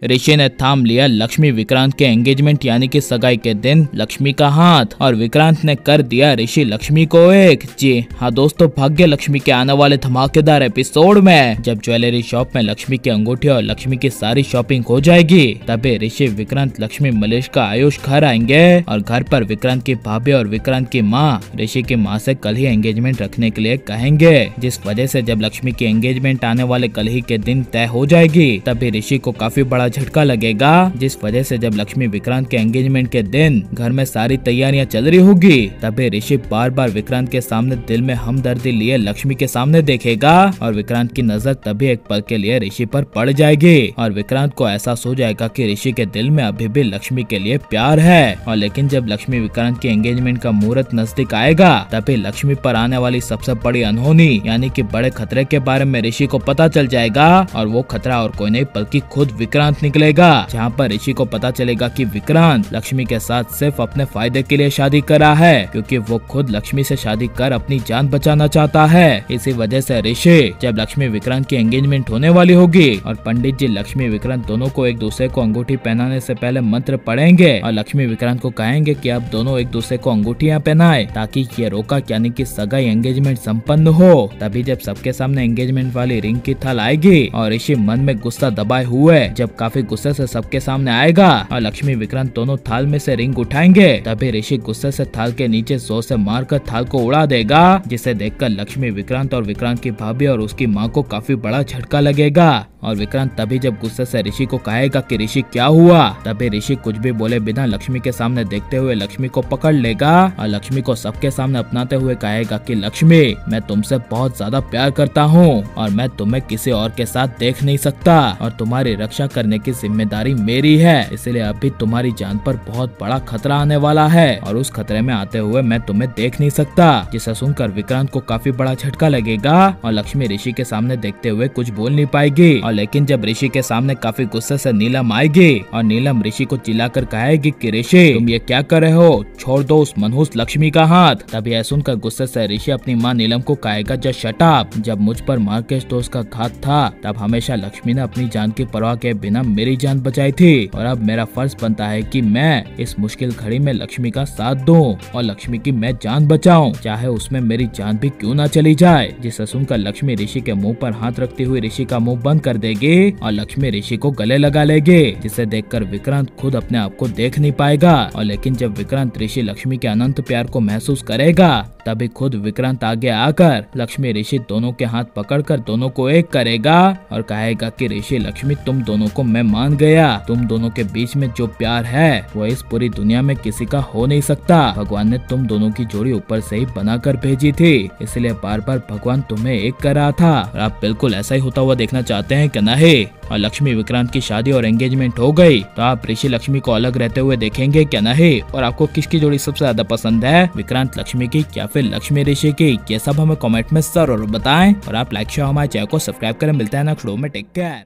ऋषि ने थाम लिया लक्ष्मी विक्रांत के एंगेजमेंट यानी कि सगाई के दिन लक्ष्मी का हाथ और विक्रांत ने कर दिया ऋषि लक्ष्मी को एक। जी हाँ दोस्तों, भाग्य लक्ष्मी के आने वाले धमाकेदार एपिसोड में जब ज्वेलरी शॉप में लक्ष्मी की अंगूठी और लक्ष्मी की सारी शॉपिंग हो जाएगी, तभी ऋषि विक्रांत लक्ष्मी मलेशिया आयुष घर आएंगे और घर पर विक्रांत की भाभी और विक्रांत की माँ ऋषि की माँ से कल ही एंगेजमेंट रखने के लिए कहेंगे, जिस वजह से जब लक्ष्मी की एंगेजमेंट आने वाले कल ही के दिन तय हो जाएगी, तभी ऋषि को काफी बड़ा झटका लगेगा, जिस वजह से जब लक्ष्मी विक्रांत के एंगेजमेंट के दिन घर में सारी तैयारियां चल रही होगी, तभी ऋषि बार बार विक्रांत के सामने दिल में हमदर्दी लिए लक्ष्मी के सामने देखेगा और विक्रांत की नजर तभी एक पल के लिए ऋषि पर पड़ जाएगी और विक्रांत को एहसास हो जाएगा कि ऋषि के दिल में अभी भी लक्ष्मी के लिए प्यार है। और लेकिन जब लक्ष्मी विक्रांत की एंगेजमेंट का मुहूर्त नजदीक आएगा, तभी लक्ष्मी पर आने वाली सबसे बड़ी अनहोनी यानी कि बड़े खतरे के बारे में ऋषि को पता चल जाएगा और वो खतरा और कोई नहीं बल्कि खुद विक्रांत निकलेगा, जहाँ पर ऋषि को पता चलेगा कि विक्रांत लक्ष्मी के साथ सिर्फ अपने फायदे के लिए शादी कर रहा है, क्योंकि वो खुद लक्ष्मी से शादी कर अपनी जान बचाना चाहता है। इसी वजह से ऋषि जब लक्ष्मी विक्रांत की एंगेजमेंट होने वाली होगी और पंडित जी लक्ष्मी विक्रांत दोनों को एक दूसरे को अंगूठी पहनाने से पहले मंत्र पढ़ेंगे और लक्ष्मी विक्रांत को कहेंगे कि अब दोनों एक दूसरे को अंगूठियां पहनाए ताकि ये रोका यानी कि सगाई एंगेजमेंट संपन्न हो। तभी जब सबके सामने एंगेजमेंट वाली रिंग की थाल आएगी और ऋषि मन में गुस्सा दबाए हुए जब काफी गुस्से से सबके सामने आएगा और लक्ष्मी विक्रांत दोनों थाल में से रिंग उठाएंगे, तभी ऋषि गुस्से से थाल के नीचे जोर से मारकर थाल को उड़ा देगा, जिसे देखकर लक्ष्मी विक्रांत और विक्रांत की भाभी और उसकी माँ को काफी बड़ा झटका लगेगा और विक्रांत तभी जब गुस्से से ऋषि को कहेगा कि ऋषि क्या हुआ, तभी ऋषि कुछ भी बोले बिना लक्ष्मी के सामने देखते हुए लक्ष्मी को पकड़ लेगा और लक्ष्मी को सबके सामने अपनाते हुए कहेगा कि लक्ष्मी, मैं तुमसे बहुत ज्यादा प्यार करता हूँ और मैं तुम्हें किसी और के साथ देख नहीं सकता और तुम्हारी रक्षा करने की जिम्मेदारी मेरी है, इसलिए अभी तुम्हारी जान पर बहुत बड़ा खतरा आने वाला है और उस खतरे में आते हुए मैं तुम्हें देख नहीं सकता। जिसे सुनकर विक्रांत को काफी बड़ा झटका लगेगा और लक्ष्मी ऋषि के सामने देखते हुए कुछ बोल नहीं पाएगी और लेकिन जब ऋषि के सामने काफी गुस्से से नीलम आएगी और नीलम ऋषि को चिल्लाकर कहेगी कि ऋषि, तुम ये क्या कर रहे हो, छोड़ दो उस मनहूस लक्ष्मी का हाथ। तभी यह सुनकर गुस्से से ऋषि अपनी माँ नीलम को कहेगा, जस्ट शट अप, जब मुझ पर मार्केश दोस्त का घात था तब हमेशा लक्ष्मी ने अपनी जान की परवाह के बिना मेरी जान बचाई थी और अब मेरा फर्ज बनता है कि मैं इस मुश्किल घड़ी में लक्ष्मी का साथ दूं और लक्ष्मी की मैं जान बचाऊं, चाहे उसमें मेरी जान भी क्यों ना चली जाए। जिसे सुनकर लक्ष्मी ऋषि के मुंह पर हाथ रखती हुई ऋषि का मुंह बंद कर देगी और लक्ष्मी ऋषि को गले लगा लेगी, जिसे देखकर विक्रांत खुद अपने आप को देख नहीं पाएगा और लेकिन जब विक्रांत ऋषि लक्ष्मी के अनंत प्यार को महसूस करेगा, तभी खुद विक्रांत आगे आकर लक्ष्मी ऋषि दोनों के हाथ पकड़कर दोनों को एक करेगा और कहेगा कि ऋषि लक्ष्मी, तुम दोनों को मैं मान गया, तुम दोनों के बीच में जो प्यार है वो इस पूरी दुनिया में किसी का हो नहीं सकता। भगवान ने तुम दोनों की जोड़ी ऊपर से ही बनाकर भेजी थी, इसलिए बार बार भगवान तुम्हें एक कर रहा था और आप बिल्कुल ऐसा ही होता हुआ देखना चाहते हैं क्या नहीं? और लक्ष्मी विक्रांत की शादी और एंगेजमेंट हो गई तो आप ऋषि लक्ष्मी को अलग रहते हुए देखेंगे क्या नहीं? और आपको किसकी जोड़ी सबसे ज्यादा पसंद है, विक्रांत लक्ष्मी की या फिर लक्ष्मी ऋषि की? ये सब हमें कमेंट में जरूर बताएं और आप लाइक शेयर हमारे चैनल को सब्सक्राइब करें। मिलते हैं नेक्स्ट वीडियो में, टेक केयर।